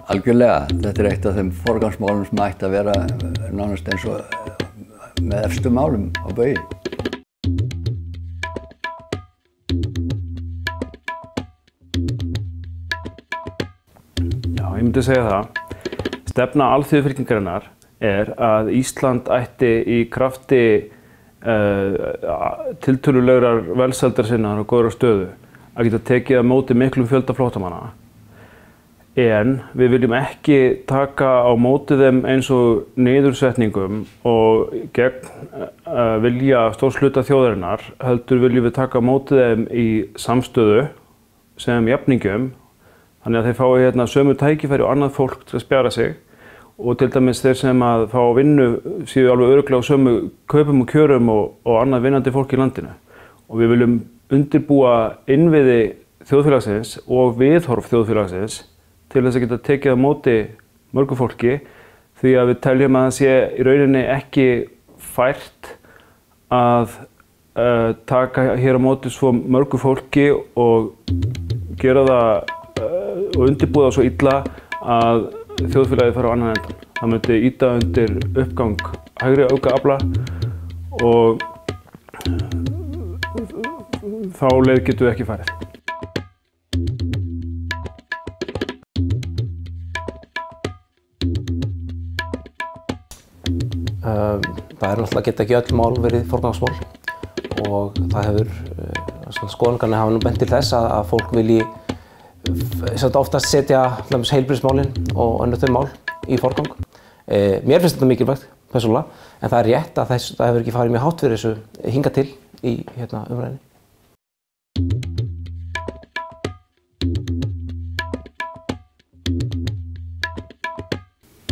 Algjörlega. Þetta eitt af þeim forgangsmálum sem ætti að vera nánast eins og með efstu málum á baugi. Já, ég myndi segja það. Stefna alþýðufylkingarinnar að Ísland ætti í krafti tiltölulegrar velsældar sinnar og góðrar stöðu að geta tekið á móti miklum fjölda flóttamanna. En við viljum ekki taka á móti þeim eins og niðursetningum og gegn vilja stórs hluta þjóðarinnar, heldur viljum við taka á móti þeim í samstöðu sem jafningjum, þannig að þeir fái sömu tækifæri og annað fólk til að spjara sig og til dæmis þeir sem að fá vinnu séu alveg örugglega á sömu kaupum og kjörum og annað vinnandi fólk í landinu. Og við viljum undirbúa innviði þjóðfélagsins og viðhorf þjóðfélagsins til þess að geta tekið á móti mörgu fólki, því að við teljum að það sé í rauninni ekki fært að taka hér á móti svo mörgu fólki og gera það og undirbúa það svo illa að þjóðfélagið fara á annan endan. Það myndi ýta undir uppgang hægri öfgaafla og þá leið getum við ekki farið. Það náttúrulega geta ekki öll mál verið forgangsmál og það hefur, skoðanirnar hafa nú bent til þess að fólk vilji oftast setja heilbrigðismálin og önnur þau mál í forgang. Mér finnst þetta mikilvægt, persónulega, en það er rétt að það hefur ekki farið mjög hátt fyrir þessu hingað til í umræðinni.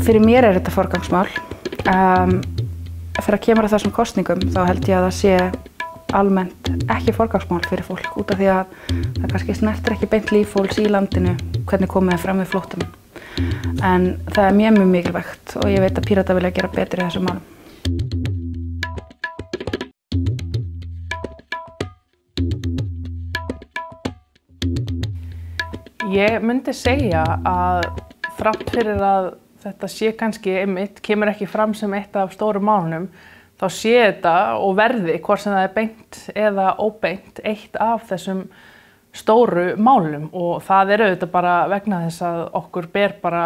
Fyrir mér er þetta forgangsmál. Þegar kemur að þessum kosningum þá held ég að það sé almennt ekki forgangsmál fyrir fólk út af því að það kannski snertir ekki beint líf fólks í landinu hvernig komið er fram við flóttamenn. En það er mjög mikilvægt og ég veit að Píratar vilja gera betur í þessum málum. Ég myndi segja að þrátt fyrir að þetta sé kannski kemur ekki fram sem eitt af stóru málunum, þá sé þetta og verði, hvort sem það er beint eða óbeint, eitt af þessum stóru málum og það er auðvitað bara vegna þess að okkur ber bara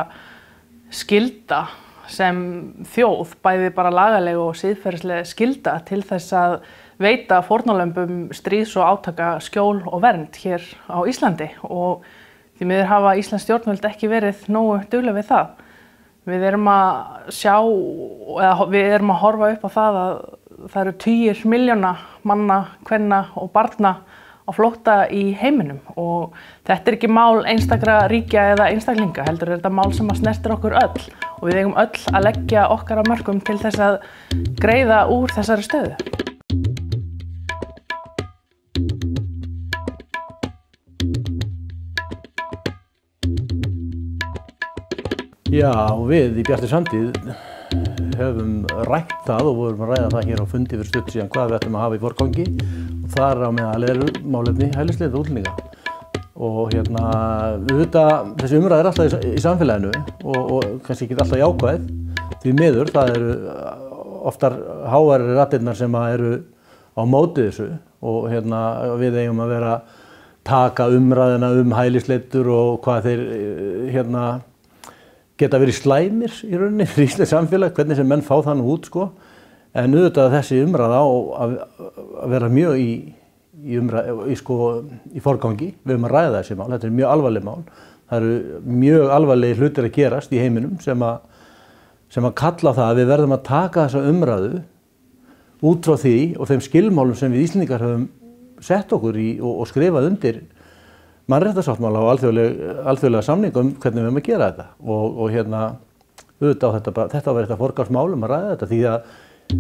skylda sem þjóð, bæði bara lagaleg og siðferðisleg skylda til þess að veita fórnarlömbum stríðs og átaka skjól og vernd hér á Íslandi og því miður hafa íslensk stjórnvöld ekki verið nógu dugleg við það. Við erum að sjá, eða við erum að horfa upp á það að það eru tugir milljóna manna, kvenna og barna á flótta í heiminum og þetta er ekki mál einstakra ríkja eða einstaklinga, heldur er þetta mál sem að snertir okkur öll og við eigum öll að leggja okkar af mörkum til þess að greiða úr þessari stöðu. Já, við í Bjartri samtíð höfum rætt það og vorum að ræða það hér á fundi fyrir stutt síðan hvað við ættum að hafa í forgangi og þar á meðal eru málefni hælisleitenda og útlendinga. Og þessi umræða er alltaf í samfélaginu og kannski ekki alltaf jákvæð því miður. Það eru oftar háværar raddirnar sem eru á móti þessu og við eigum að vera taka umræðina hælisleitur og hvað þeir geta verið slæmir í rauninni fyrir íslenskt samfélag, hvernig sem menn fá það nú út sko. En auðvitað þessi umræða á að vera mjög í forgangi. Við höfum að ræða þessi mál, þetta er mjög alvarleg mál. Það eru mjög alvarlegir hlutir að gerast í heiminum sem að kalla það að við verðum að taka þessa umræðu út frá því og þeim skilmálum sem við Íslendingar höfum sett okkur í og skrifað undir mannréttindasáttmála og alþjóðlega samninga hvernig við höfum að gera þetta og auðvitað þetta var þetta forgangsmálum að ræða þetta því að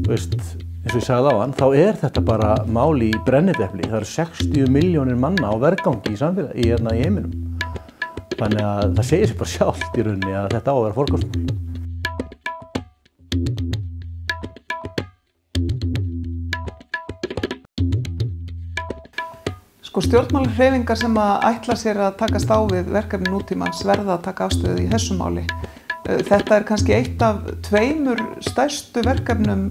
eins og ég sagði áðan þá er þetta bara mál í brennidepli. Það eru 60 milljónir manna á vergangi í heiminum. Þannig að það segir sig bara sjálft í rauninni að þetta á að vera forgangsmál. Sko stjórnmálahreyfingar sem að ætla sér að takast á við verkefni nútímans verða að taka afstöðu í þessu máli. Þetta kannski eitt af tveimur stærstu verkefnum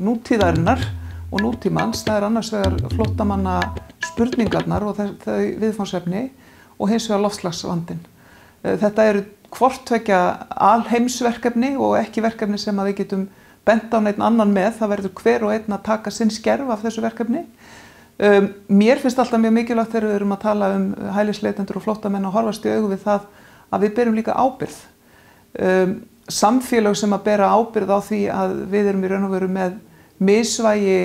nútíðarinnar og nútímans. Það annars vegar flóttamanna spurningarnar og þau viðfangsefni og hins vegar loftslagsvandinn. Þetta eru hvort tveggja alheimsverkefni og ekki verkefni sem að við getum bent á neinn annan með. Það verður hver og einn að taka sinn skerf af þessu verkefni. Mér finnst alltaf mjög mikilvægt þegar við erum að tala hælisleitendur og flóttamenn og horfast í augu við það að við berum líka ábyrgð. Samfélög sem að bera ábyrgð á því að við erum í raun og veru með misvægi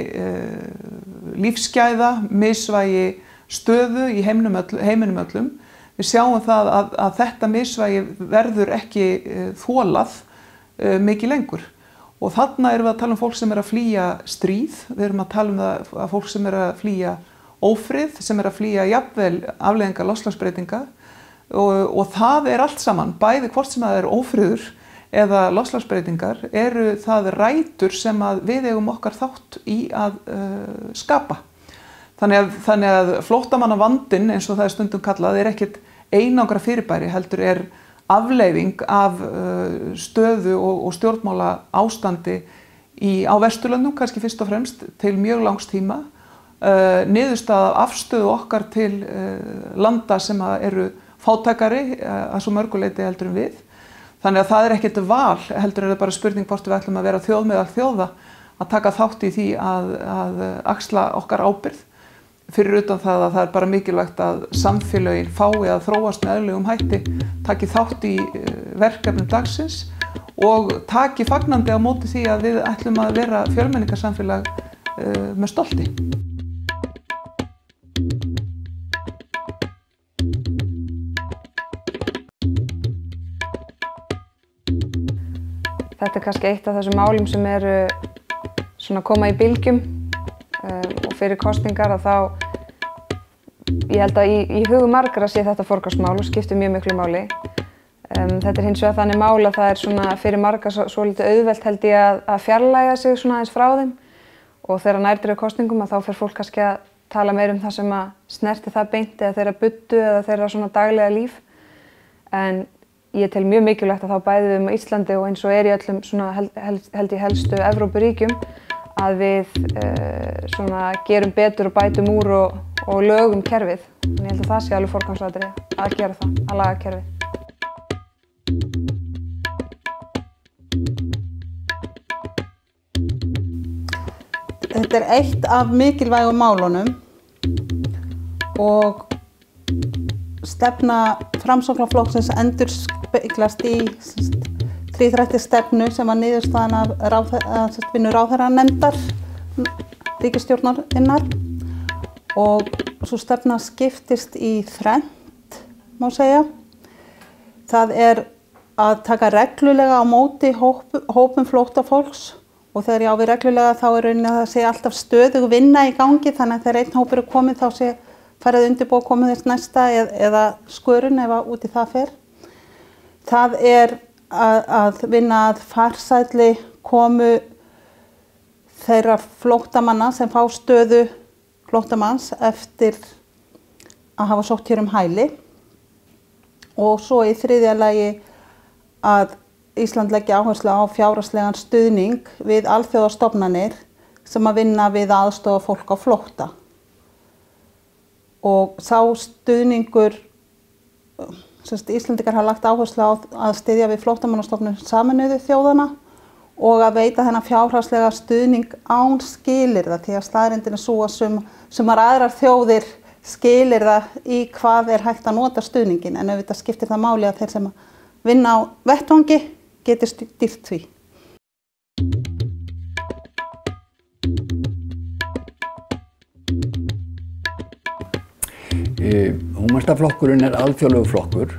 lífsgæða, misvægi stöðu í heiminum öllum. Við sjáum það að þetta misvægi verður ekki þolað mikið lengur. Og þarna erum við að tala fólk sem að flýja stríð, við erum að tala að fólk sem að flýja ófrið, sem að flýja jafnvel afleiðingar loftslagsbreytinga og það allt saman, bæði hvort sem það ófriður eða loftslagsbreytingar, eru það rætur sem að við eigum okkar þátt í að skapa. Þannig að flóttamannavandinn, eins og það stundum kallað, ekkert einangra fyrirbæri, heldur afleiðing af stöðu og stjórnmála ástandi á Vesturlöndum, kannski fyrst og fremst til mjög langs tíma, niðurstaða afstöðu okkar til landa sem eru fátækari að svo mörgu leyti heldur en við. Þannig að það ekkert val, heldur það bara spurning hvort við ætlum að vera þjóð meðal þjóða að taka þátt í því að axla okkar ábyrgð. Fyrir utan það að það bara mikilvægt að samfélögin fái að þróast með eðlilegum hætti, taki þátt í verkefnum dagsins og taki fagnandi á móti því að við ætlum að vera fjölmenningarsamfélag með stolti. Þetta kannski eitt af þessum málum sem eru svona koma í bylgjum. Og fyrir kosningar að þá, ég held að í hugum margra sé þetta forgangsmál og skiptir mjög miklu máli. Þetta hins vegar þannig mál að það svona fyrir marga svolítið auðvelt held ég að fjarlægja sig svona aðeins frá þeim og þegar nær dregur kosningum að þá fer fólk kannski að tala meira það sem að snerti það beint eða þeirra buddu eða þeirra svona daglega líf. En ég tel mjög mikilvægt að þá bæði við á Íslandi og eins og í öllum svona held ég helstu Evrópuríkjum að við svona gerum betur og bætum úr og lögum kerfið. Þannig ég held að það sé alveg forgangsatriði að gera það, að laga kerfið. Þetta eitt af mikilvægum málunum og stefna Framsóknarflokksins endurspeglast í þríþættri stefnu sem var niðurstaðan af vinnu ráðherranefndar ríkisstjórnarinnar og svo stefna skiptist í þrennt, má segja. Það að taka reglulega á móti hópum flóttafólks og þegar ég á við reglulega þá rauninni að það sé alltaf stöðug vinna í gangi þannig að þegar einn hópur komið þá sé farið undirbúið komið þess næsta eða skörun ef út í það fer. Það að vinna að farsælli komu þeirra flóttamanna sem fá stöðu flóttamanns eftir að hafa sótt hér hæli og svo í þriðja lagi að Ísland leggja áherslu á fjárhagslegan stuðning við alþjóðastofnanir sem að vinna við að aðstoða fólk á flótta. Og sá stuðningur Íslendingar hafa lagt áherslu á að styðja við flóttamannastofnun Sameinuðu þjóðanna og að veita þennan fjárhagslega stuðning án skilyrða því að staðreyndin sú að sumar aðrar þjóðir skilyrða í hvað hægt að nota stuðningin en auðvitað skiptir það máli að þeir sem vinna á vettvangi geti stýrt því. Húmannstaflokkurinn alþjóðlegur flokkur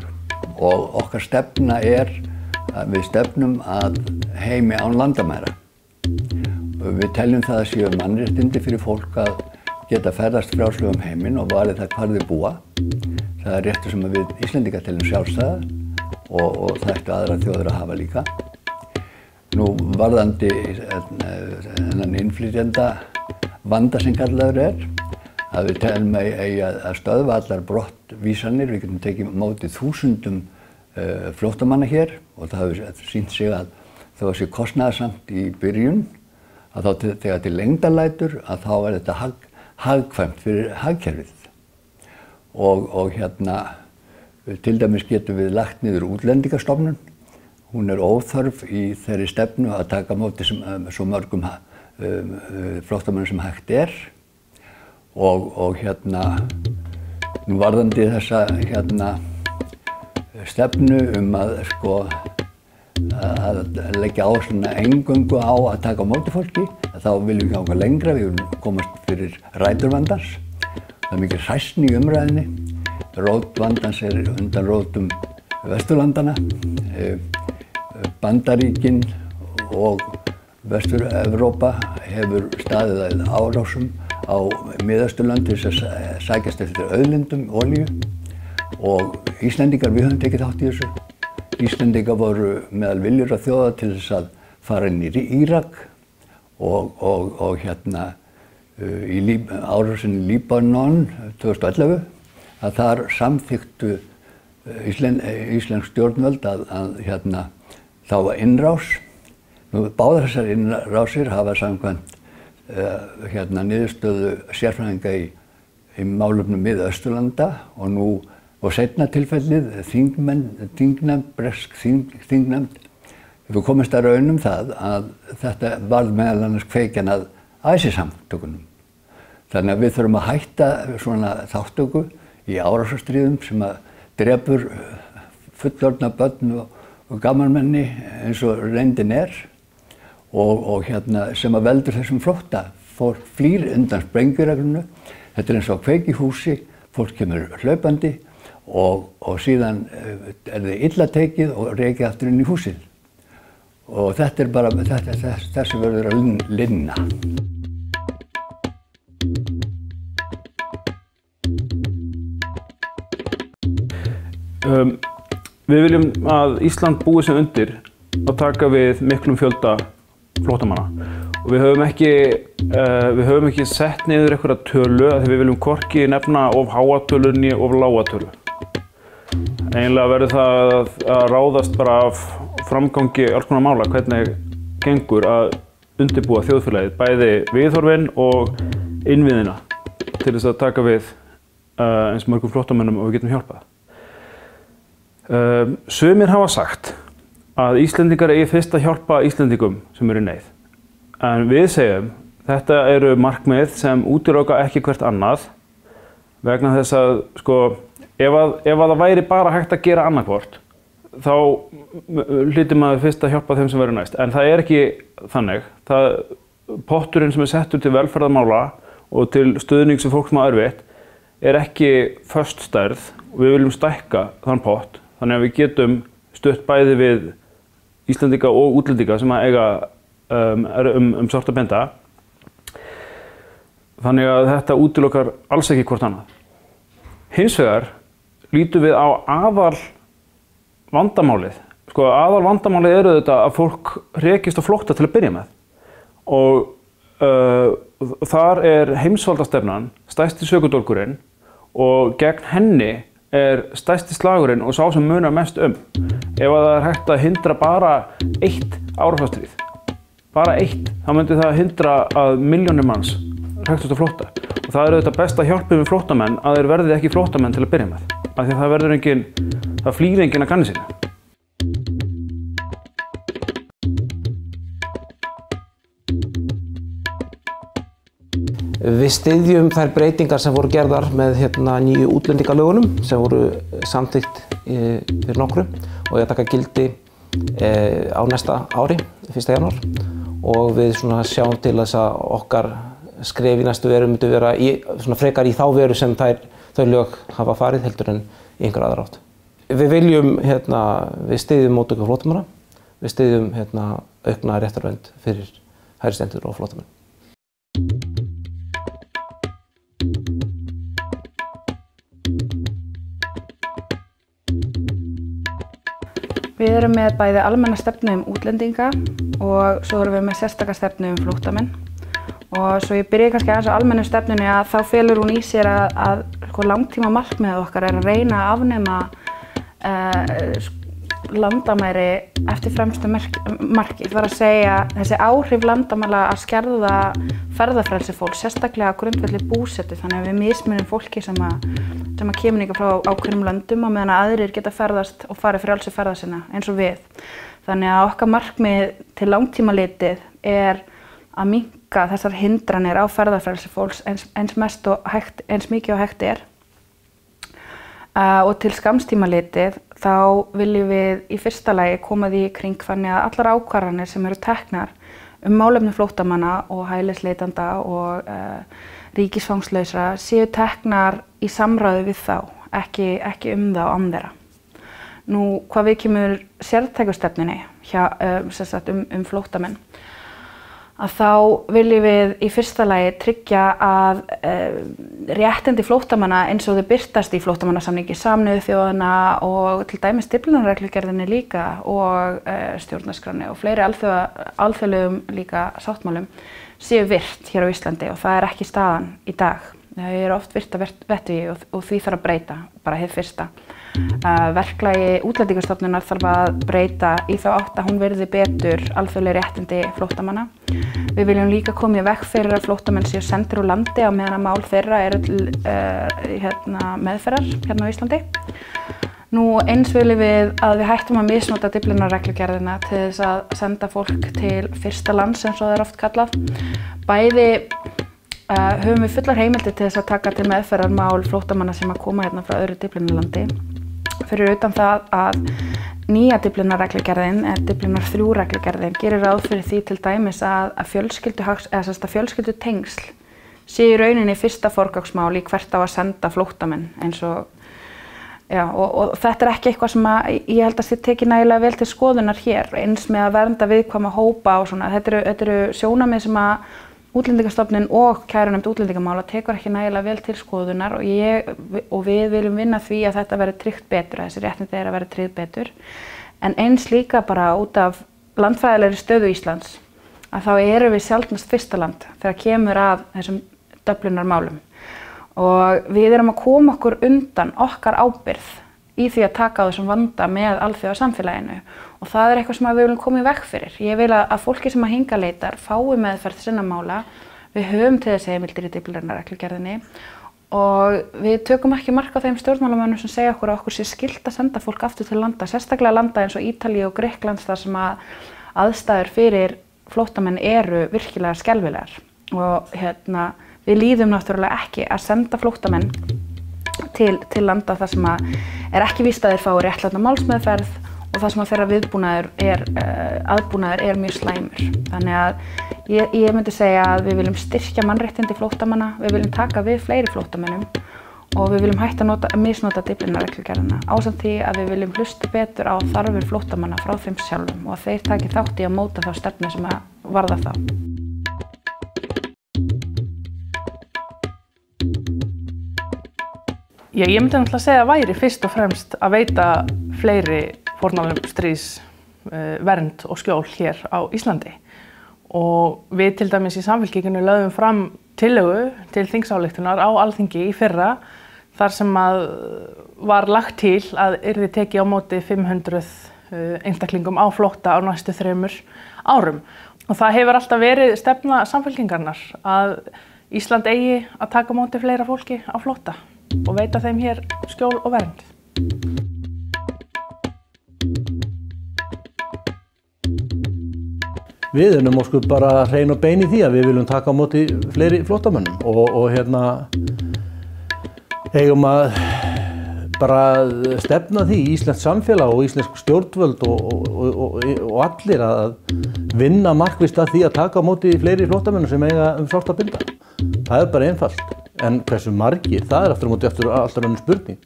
og okkar stefna að við stefnum að heimi án landamæra. Við teljum það að séu mannréttindi fyrir fólk að geta ferðast frjálslega heiminn og valið það hvar þau búa. Það réttur sem við Íslendingar teljum sjálfstæða og það ættu aðrar þjóðir að hafa líka. Nú varðandi þennan innflytjenda vanda sem kallaður að við telum að stöðva allar brottvísanir. Við getum tekið mótið 1000 flóttamanna hér og það hefur sýnt sig að þó að sé kostnaðarsamt í byrjun, að þá þegar til lengdarlætur að þá þetta hagkvæmt fyrir hagkerfið. Og til dæmis getum við lagt niður útlendingastofnun. Hún óþörf í þeirri stefnu að taka móti svo mörgum flóttamönnum sem hægt og nú varðandi þessa stefnu að leggja áherslu eingöngu á að taka á móti fólki, þá viljum við ganga lengra, við viljum komast fyrir rætur vandans. Það mikið hræsni í umræðinni. Rót vandans undan rótum Vesturlandana. Bandaríkin og Vestur-Evrópa hefur staðið að árásum á Miðausturlönd til þess að sækjast eftir auðlindum, olíu, og Íslendingar, við höfum tekið þátt í þessu. Íslendingar voru meðal viljura þjóða til þess að fara inn í Írak og í árásinni í Líbanon 2011, að þar samþykktu íslensk stjórnvöld að þá var innrás. Báðar þessar innrásir hafa samkvæmt niðurstöðu sérfræðinga í málefnum Mið-Austurlanda og seinna tilfellið bresk þingnefnd hefur komist að raun það að þetta varð meðal annars kveikjan að ISIS-samtökunum. Þannig að við þurfum að hætta svona þáttöku í árásarstríðum sem að drepur fullorðna börn og gamalmenni eins og reyndin og sem að veldur þessum flótta. Fólk flýr undan sprengjureglunu. Þetta eins og kveik í húsi, fólk kemur hlaupandi og síðan þið illa tekið og rekið aftur inn í húsið. Og þetta bara, þessu verður að linna. Við viljum að Ísland búi sig undir að taka við miklum fjölda flóttamanna og við höfum ekki sett niður einhverja tölu af því við viljum hvorki nefna of háa tölu né of lága tölu. Eiginlega verður það að ráðast bara af framgangi alls konar mála hvernig gengur að undirbúa þjóðfélagið, bæði viðhorfin og innviðina til þess að taka við eins mörgum flóttamönnum og við getum hjálpað. Sumir hafa sagt að Íslendingar eigi fyrst að hjálpa Íslendingum sem eru í neyð. En við segjum, þetta eru markmið sem útiloka ekki hvert annað vegna þess að ef það væri bara hægt að gera annarkvort, þá hlýtur maður fyrst að hjálpa þeim sem verður næst. En það ekki þannig. Potturinn sem settur til velferðarmála og til stuðnings við fólk sem á erfitt ekki föst stærð og við viljum stækka þann pott. Þannig að við getum stutt bæði við Íslendinga og útlendinga sem að eiga sárt að binda. Þannig að þetta útilokar alls ekki hvort annað. Hins vegar lítum við á aðal vandamálið. Aðal vandamálið þetta að fólk rekist á flótta til að byrja með. Og þar heimsvaldastefnan stærsti sökudólkurinn og gegn henni stærsti slagurinn og sá sem munar mest Ef það hægt að hindra bara eitt árásarstríð, bara eitt, þá myndi það hindra að milljónir manns hræktust á flótta. Og það auðvitað besta hjálpið við flóttamenn að þeir verði ekki flóttamenn til að byrja með. Af því að það flýr enginn að kanni sínu. Við styðjum þær breytingar sem voru gerðar með nýju útlendingalögunum sem voru samþykkt fyrir nokkru og að taka gildi á næsta ári, 1. janúar. Og við sjáum til þess að okkar skref í næstu veru myndi vera frekar í þá veru sem þau lög hafa farið heldur en í einhver aðra átt. Við viljum, við styðjum móttöku flóttamanna, við styðjum aukna réttarvernd fyrir hælisleitendur og flóttamenn. Við erum með bæði almenna stefnu útlendinga og svo erum við með sérstaka stefnu flóttamenn Og svo ég byrja kannski aðeins á almennu stefnunni að þá felur hún í sér að langtíma markmiðið okkar að reyna að afnema landamæri eftir fremstu marki. Það að segja þessi áhrif landamæla að skerða ferðafrelsi fólks, sérstaklega á grundvelli búsetu, þannig að við mismunum fólki sem kemur hingað frá ákveðnum löndum og meðan aðrir geta ferðast og farið frjálsu ferða sinna eins og við. Þannig að okkar markmið til langtíma litið er að minnka þessar hindranir á ferðafrelsi fólks eins mikið og hægt er. Og til skamstíma litið þá viljum við í fyrsta lagi koma því í kring þannig að allar ákvarðanir sem eru teknar málefni flóttamanna og hælisleitanda og ríkisfangslausra séu teknar í samráði við þá, ekki þá án þeirra. Nú, hvað við kemur sértækustefnunni flóttamenn, að þá viljum við í fyrsta lagi tryggja að réttindi flóttamanna eins og þau birtast í flóttamannasamningi Sameinuðu þjóðanna og til dæmis Dyflinnarreglugerðinni líka og stjórnarskránni og fleiri alþjóðlegum líka sáttmálum séu virt hér á Íslandi og það er ekki staðan í dag. Það eru oft virta vettugi og því þarf að breyta, bara hið fyrsta. Verklagi Útlendingastofnunar þarf að breyta í þá átt að hún virði betur alþjóðleg réttindi flóttamanna. Við viljum líka koma í veg fyrir að flóttamenn séu sendir úr landi á meðan að mál þeirra eru til meðferðar hérna á Íslandi. Nú eins viljum við að við hættum að misnota Dyflinnarreglugerðina til þess að senda fólk til fyrsta lands eins og það er oft kallað. Bæði höfum við fullar heimildir til þess að taka til meðferðar mál flóttamanna sem að koma hérna frá öðru Dyflinnarlandi. Fyrir utan það að nýja Dyflinnarreglugerðin, Dyflinnar 3 reglugerðin, gerir ráð fyrir því til dæmis að fjölskyldutengsl sé í rauninni fyrsta forgangsmál í hvert á að senda flóttamenn eins og og þetta er ekki eitthvað sem ég held að sé tekið nægilega vel til skoðunar hér, eins með að vernda viðkvæma hópa og svona. Þetta eru sjónarmið sem að Útlendingastofnun og kærunefnd útlendingamála tekur ekki nægilega vel til skoðunar og við viljum vinna því að þetta verði tryggt betur, að þessi réttindi að verði tryggð betur. En eins líka bara út af landfræðilegri stöðu Íslands að þá erum við sjaldnast fyrsta land þegar kemur að þessum Dyflinnarmálum. Og við erum að koma okkur undan okkar ábyrgð í því að taka á þessum vanda með alþjóðasamfélaginu og það er eitthvað sem við viljum koma í veg fyrir. Ég vil að fólki sem að hingað leitar fái meðferð sinna mála. Við höfum til þessi heimildir í Dyflinnarreglugerðinni og við tökum ekki mark á þeim stjórnmálamönnum sem segja okkur að okkur sé skylt að senda fólk aftur til landa, sérstaklega landa eins og Ítalíu og Grikklands þar sem að aðstæður fyrir flóttamenn eru virkilega skelfilegar. Og við líðum náttúrulega ekki að senda flóttamenn til landa þar sem að er ekki víst að þeir fái réttláta málsmeðferð og það sem að þeirra aðbúnaður er mjög slæmur. Þannig að ég myndi segja að við viljum styrkja mannréttindi flóttamanna, við viljum taka við fleiri flóttamennum og við viljum hætta að misnota Dyflinnarreglugerðina ásamt því að við viljum hlusta betur á þarfir flóttamanna frá þeim sjálfum og að þeir taki þátt í að móta þá stefnu sem að varða þá. Ég myndi náttúrulega segja að væri fyrst og fremst að veita fleiri fórnarlömbum stríðs vernd og skjól hér á Íslandi. Og við til dæmis í Samfylkingunni lögðum fram tillögu til þingsályktunar á Alþingi í fyrra þar sem að var lagt til að yrði tekið á móti 500 einstaklingum á flótta á næstu 3 árum. Og það hefur alltaf verið stefna Samfylkingarinnar að Ísland eigi að taka á móti fleira fólki á flótta og veita þeim hér skjól og vernd. Við erum óskup bara hrein og bein í því að við viljum taka á móti fleiri flóttamönnum og eigum að bara stefna því íslenskt samfélag og íslensk stjórnvöld og allir að vinna markvisst að því að taka á móti fleiri flóttamönnum sem eiga sárt að binda. Það er bara einfalt. En hversu margir, það er aftur á móti alltaf önnur spurning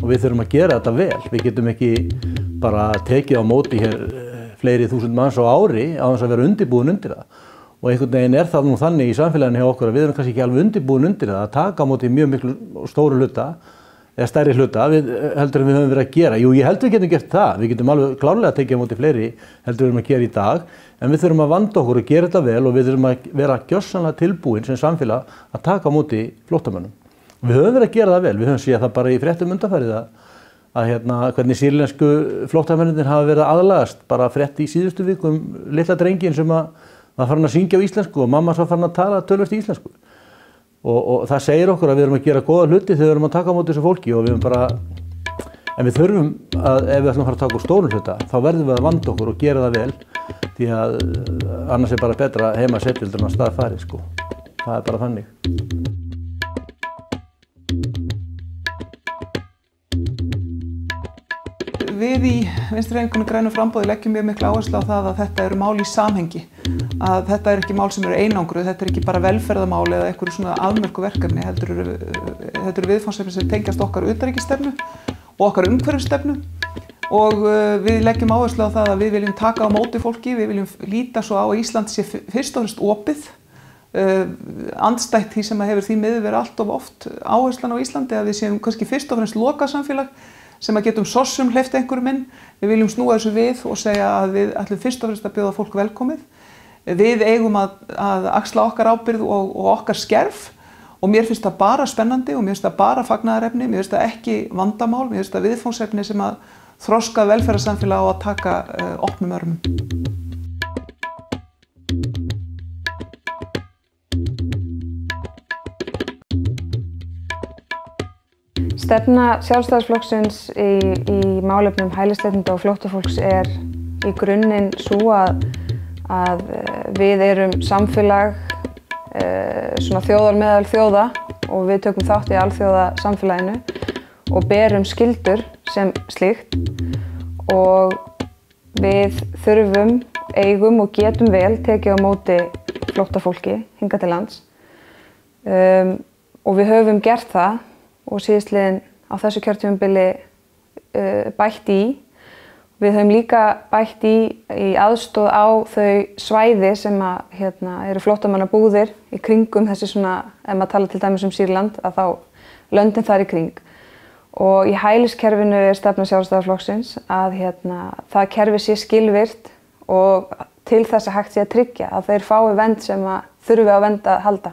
og við þurfum að gera þetta vel. Við getum ekki bara tekið á móti hér fleiri þúsund manns á ári á þess að vera undirbúin undir það. Og einhvern veginn er það nú þannig í samfélaginu hjá okkur að við erum kannski ekki alveg undirbúin undir það að taka á móti mjög miklu stóru hluta eða stærri hluta heldur en við höfum verið að gera. Jú, ég held við getum gert það. Við getum alveg klárlega að tekið á móti fleiri heldur við erum að gera í dag, en við þurfum að vanda okkur og gera þetta vel og við þurfum að vera gjörsamlega tilbúin sem samfélag að taka á móti flóttamönnum. Við höfum verið að gera það vel. Við höfum séð það bara í fréttum undanfarið að hvernig sýrlensku flóttamennirnir hafa verið aðlagast. Bara frétt í síðustu viku litla drenginn sem var farin að syngja á íslensku og mamma var farin að tala töluvert í íslensku. Og það segir okkur að við erum að gera góða hluti þegar við erum að taka á móti þessu fólki og við erum bara, en við þurfum að, ef við ætlum að fara að taka úr stórum hluta, þá verðum við að vanda okkur og gera það vel, því að annars bara betra heima setvildur en að stað fari, sko. Það bara þannig. Við í Vinstri-hreyfingunni Grænu framboði leggjum mjög mikla áherslu á það að þetta eru mál í samhengi. Að þetta ekki mál sem eru einangruð, þetta ekki bara velferðarmál eða einhverju svona afmörku verkefni, heldur eru viðfangsefni sem tengjast okkar utanríkisstefnu og okkar umhverfisstefnu. Og við leggjum áherslu á það að við viljum taka á móti fólki, við viljum líta svo á að Ísland sé fyrst og fremst opið, andstætt því sem hefur því miður verið allt of oft áherslan á Íslandi, að við séum kannski fyrst og fremst lokað samfélag sem að getum sossum hleypt einhverjum inn. Við viljum snúa þessu við og segja að við ætlum fyrst og fremst að bjóða fólk velkomið. Við eigum að axla okkar ábyrgð og okkar skerf og mér finnst það bara spennandi og mér finnst það bara fagnaðarefni, mér finnst það ekki vandamál, mér finnst það viðfangsefni sem að þroska velferðarsamfélag á að taka opnum örmum. Stefna Sjálfstæðisflokksins í málefnum hælisleitenda og flóttafólks í grunninn sú að við erum samfélag svona þjóðar meðal þjóða og við tökum þátt í alþjóðasamfélaginu og berum skyldur sem slíkt og við þurfum, eigum og getum vel tekið á móti flóttafólki hingað til lands og við höfum gert það og síðastliðin á þessu kjörtímabili bætt í. Við höfum líka bætt í aðstoð á þau svæði sem eru flóttamannabúðir í kringum þessi svona, ef maður tala til dæmis Sýrland, að þá löndin þar í kring. Og í hæliskerfinu stefna Sjálfstæðisflokksins að það kerfi sé skilvirkt og til þess að hægt sé að tryggja að þeir fái vernd sem þurfi á vernd að halda.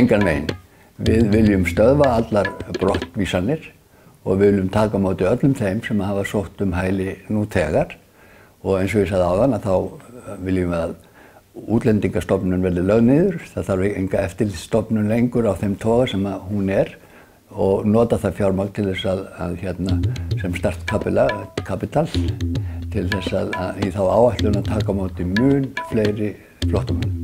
Engan veginn. Við viljum stöðva allar brottvísanir og við viljum taka á móti öllum þeim sem hafa sótt hæli nú þegar og eins og ég sagði áðan að þá viljum við að Útlendingastofnun verði lögð niður. Það þarf enga eftirlitsstofnun lengur á þeim toga sem hún og nota það fjármagn til þess að sem startkapital til þess að í þá áætlun að taka á móti mun fleiri flóttamenn.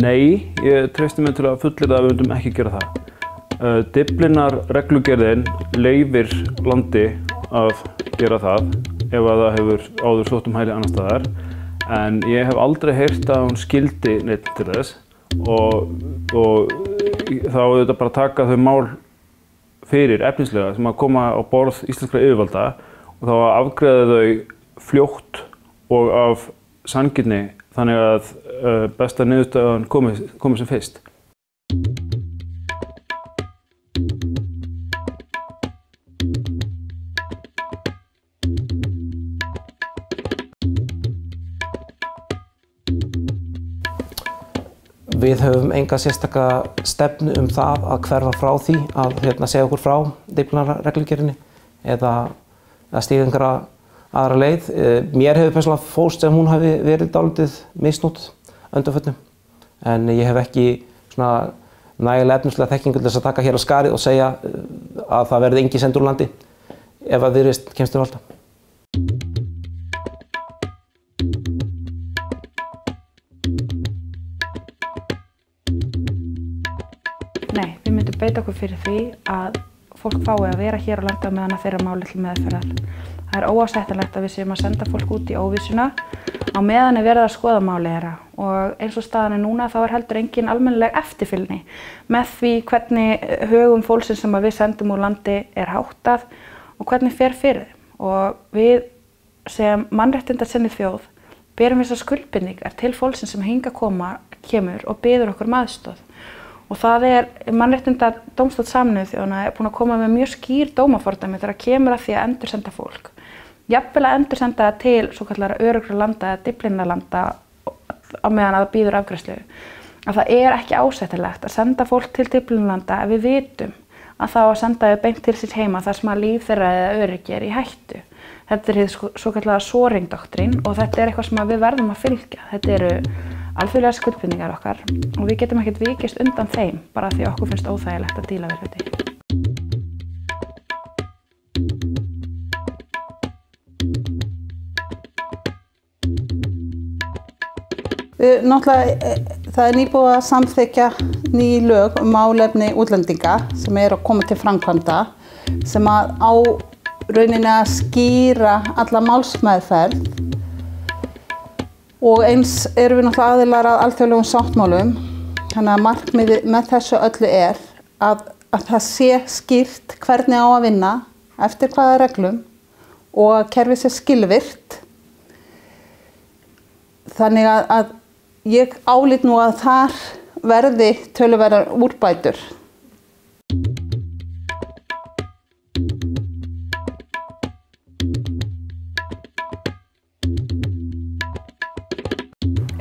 Nei, ég treysti mig til að fullyrða að við myndum ekki gera það. Dyflinnarreglugerðin leyfir landi að gera það ef að það hefur áður sótt hæli annars staðar, en ég hef aldrei heyrt að hún skyldi neitt til þess og þá auðvitað bara taka þau mál fyrir efnislega sem að koma á borð íslenskra yfirvalda og þá að afgreiða þau fljótt og af sanngirni þannig að besta niðurstöðan komi sem fyrst. Við höfum enga sérstaka stefnu það að hverfa frá því að segja okkur frá Dyflinnarreglugerðinni eða stíga einhverja aðra leið. Mér hefur persónulega fórst sem hún hafi verið dálítið misnótt undanförnum, en ég hef ekki nægilega efnislega þekkingu til þess að taka hér á skarið og segja að það verði enginn sendur úr landi ef að Viðreisn kemst til valda. Nei, við myndum beita okkur fyrir því að fólk fái að vera hér á landi á meðan þeirra máli til meðferðar. Það óásættanlegt að við séum að senda fólk út í óvissuna á meðan verið að skoða máli þeirra og eins og staðan núna þá heldur engin almennileg eftirfylgni með því hvernig högum fólksins sem við sendum úr landi háttað og hvernig fer fyrir þeim. Og við sem mannréttindasinnuð þjóð berum þessar skuldbindingar til fólksins sem hingað kemur og biður okkur aðstoð. Og það Mannréttindadómstóll Sameinuðu þjóðanna búin að koma með mjög skýr dómafordæmi þegar kemur að því að endursenda fólk. Jafnvel að endursenda það til svokallara öruggra landa eða Dyflinnarlanda á meðan að það bíður afgreiðslu. Að það ekki ásættanlegt að senda fólk til Dyflinnarlanda ef við vitum að það á að senda þau beint til síns heima þar sem að líf þeirra eða öryggi í hættu. Þetta hið svokallara Soring-doktrín og þetta eitthvað sem við verðum að fylgja. Þetta eru alþjóðlegar skuldbindingar okkar og við getum ekkert vikist undan þeim bara því okkur finnst óþægilegt að díla við hluti. Náttúrulega, það nýbúið að samþykkja ný lög málefni útlendinga sem að koma til framkvæmda sem að á rauninni að skýra alla málsmeðferð. Og eins erum við náttúrulega aðilar að alþjóðlegum sáttmálum, þannig að markmiðið með þessu öllu að það sé skýrt hvernig á að vinna, eftir hvaða reglum og að kerfið sé skilvirkt. Þannig að ég álít nú að þar verði töluverðar úrbætur.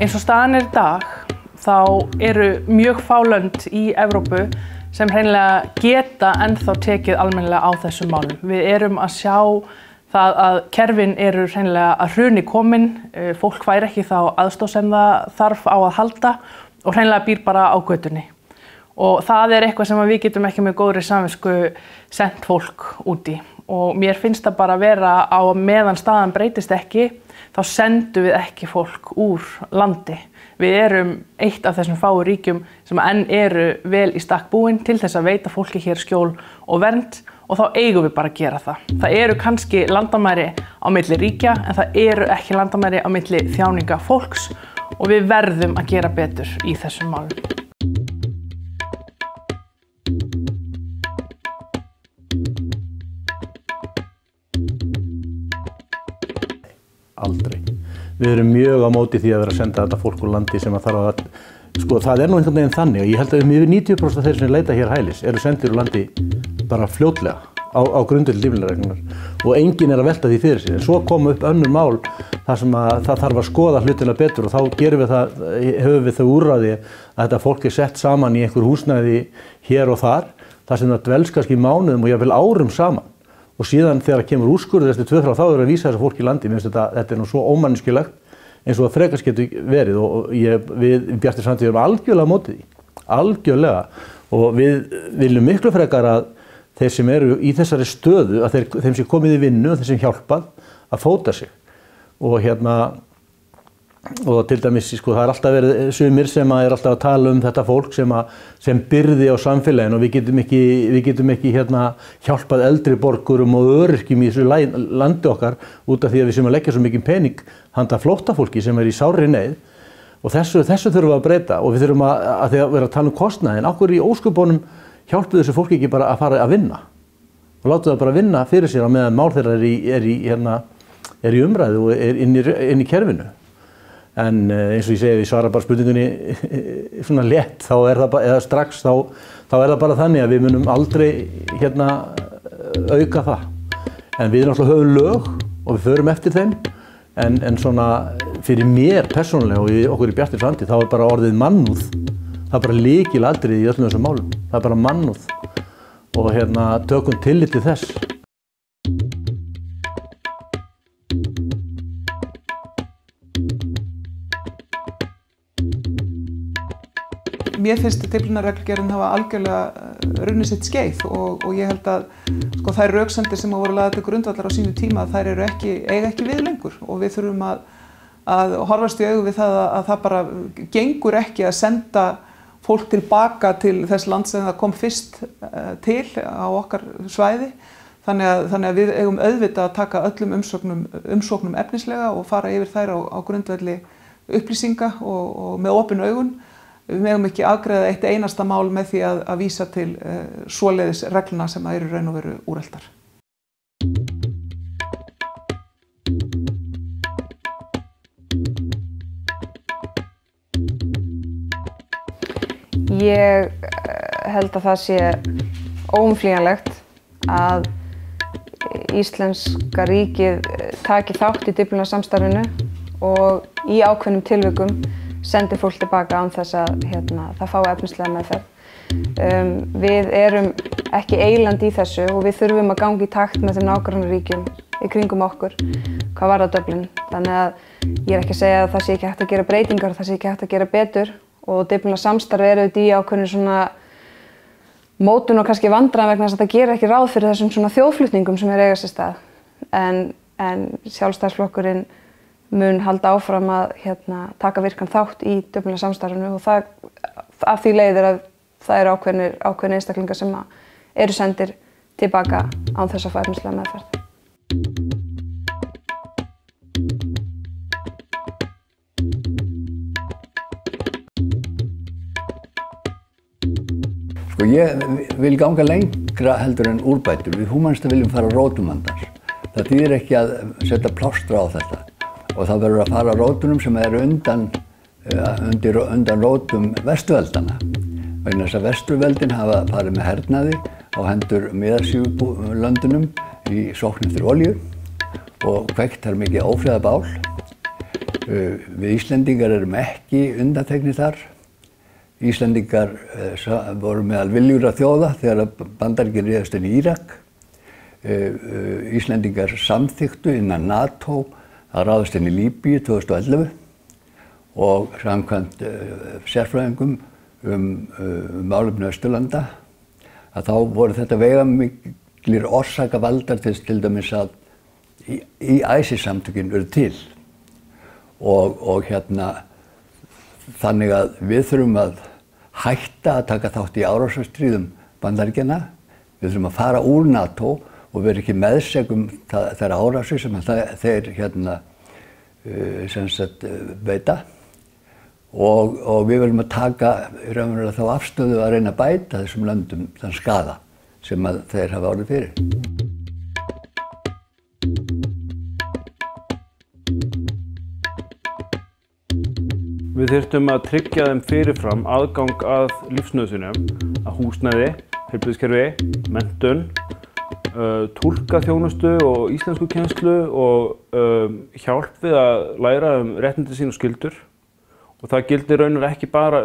Eins og staðan í dag, þá eru mjög fá lönd í Evrópu sem hreinlega geta ennþá tekið almennilega á þessum málum. Við erum að sjá það að kerfin eru hreinlega að hruni komin, fólk fær ekki þá aðstoð sem það þarf á að halda og hreinlega býr bara á götunni. Og það eitthvað sem við getum ekki með góðri samvisku sent fólk út í. Og mér finnst það bara vera á meðan staðan breytist ekki, þá sendum við ekki fólk úr landi. Við erum eitt af þessum fáu ríkjum sem enn eru vel í stakk búin til þess að veita fólki hér skjól og vernd og þá eigum við bara að gera það. Það eru kannski landamæri á milli ríkja en það eru ekki landamæri á milli þjáninga fólks og við verðum að gera betur í þessum málum. Aldrei. Við erum mjög á móti því að vera að senda þetta fólk úr landi sem að þarf að, sko það nú einhvern veginn þannig og ég held að yfir 90% af þeir sem leita hér hælis eru sendir úr landi bara fljótlega á grundvelli Dyflinnarreglunnar og enginn að velta því fyrir sér. En svo koma upp önnur mál þar sem að það þarf að skoða hlutina betur og þá höfum við það úrræði að þetta fólk sett saman í einhver húsnæði hér og þar sem það dvelst kannski í mánuðum og jafnvel árum saman. Og síðan þegar kemur úrskurður eftir 2-3 þá að vísa þessu fólki í landi. Mér finnst þetta nú svo ómanneskjulegt eins og það frekast getur verið og við Bjartri Framtíð erum algjörlega á móti því. Algjörlega. Og við viljum miklu frekar að þeir sem eru í þessari stöðu, að þeim sem komið í vinnu og þeir sem hjálpað að fóta sig. Og til dæmis, sko, það alltaf verið sumir sem alltaf að tala þetta fólk sem byrði á samfélaginu og við getum ekki hjálpað eldri borgurum og öryrkjum í þessu landi okkar út af því að við sem að leggja svo mikið pening handa flóttafólki sem í sárri neyð og þessu þurfum við að breyta og við þurfum að vera að tala kostnaðinn. Akkur í ósköpunum hjálpuðu þessu fólki ekki bara að fara að vinna og láta það bara vinna fyrir sér á meðan mál þeirra er í umræðu og inn í kerfinu. En eins og ég segi, við svara bara spurningunni svona létt, þá það bara, eða strax, þá það bara þannig að við munum aldrei auka það. En við náttúrulega höfum lög og við förum eftir þeim, en svona fyrir mér persónulega og okkur í Bjartri Framtíð, þá bara orðið mannúð. Það bara lykilatriði í öllum þessum málum. Það bara mannúð og tökum tillit til þess. Mér finnst Dyflinnarreglugerðin hafa algjörlega runnið sitt skeið og ég held að sko, þær röksemdir sem voru lagðar til grundvallar á sínu tíma þær eiga ekki við lengur og við þurfum að horfast í augu við það að það bara gengur ekki að senda fólk tilbaka til þess land sem það kom fyrst til á okkar svæði. Þannig að við eigum auðvitað að taka öllum umsóknum efnislega og fara yfir þær á grundvelli upplýsinga og með opin augun. Við megum ekki afgreiða eitt einasta mál með því að vísa til svoleiðis reglna sem eru raun og veru úreltar. Ég held að það sé óumflýjanlegt að íslenska ríkið taki þátt í Dyflinnarsamstarfinu og í ákveðnum tilvikum sendi fólk tilbaka án þess að það fái efnislega meðferð. Við erum ekki eyland í þessu og við þurfum að ganga í takt með þeim nágrannaríkjum í kringum okkur hvað varðar Dublin. Þannig að ég er ekki að segja að það sé ekki hægt að gera breytingar, það sé ekki hægt að gera betur og Dyflinnarsamstarf auðvitað í ákveðnu svona mótun og kannski vandræðum vegna þess að það gerir ekki ráð fyrir þessum svona þjóðflutningum sem eiga sér stað. En Sjálfstæðisflokkurinn mun halda áfram að taka virkan þátt í Dyflinnarsamstarfinu og það af því leiðir að það eru ákveðnir einstaklingar sem eru sendir tilbaka án þess að fá efnislega meðferð. Ég vil ganga lengra heldur en úrbætur. Við húmanistar viljum fara rótum vandans. Það þýðir ekki að setja plástra á þetta og það verður að fara rótunum sem eru undan rótum vesturveldana. Vegna þess að vesturveldin hafa farið með hernaði á hendur miðarsíðulöndunum í sókn eftir olíu og kveikt þar mikið ófriðarbál. Við Íslendingar erum ekki undanteknir þar. Íslendingar voru meðal viljugra þjóða þegar Bandaríkin réðust inn í Írak. Íslendingar samþykktu innan NATO að ráðast inn í Líbíu 2011 og samkvæmt sérfræðingum málefni Austurlanda að þá voru þetta veigamiklir orsakavaldar til dæmis að ISIS-samtökin eru til og þannig að við þurfum að hætta að taka þátt í árásarstríðum Bandaríkjanna. Við þurfum að fara úr NATO og vera ekki meðsegum þeirra árásir sem þeir veita. Og við verðum að taka raunverulega þá afstöðu að reyna að bæta þessum löndum þann skaða sem þeir hafa orðið fyrir. Við þyrftum að tryggja þeim fyrirfram aðgang að lífsnauðsynjum, að húsnæði, heilbrigðiskerfi, menntun, túlkaþjónustu og íslenskukennslu og hjálp við að læra réttindi sín og skyldur. Og það gildir raunar ekki bara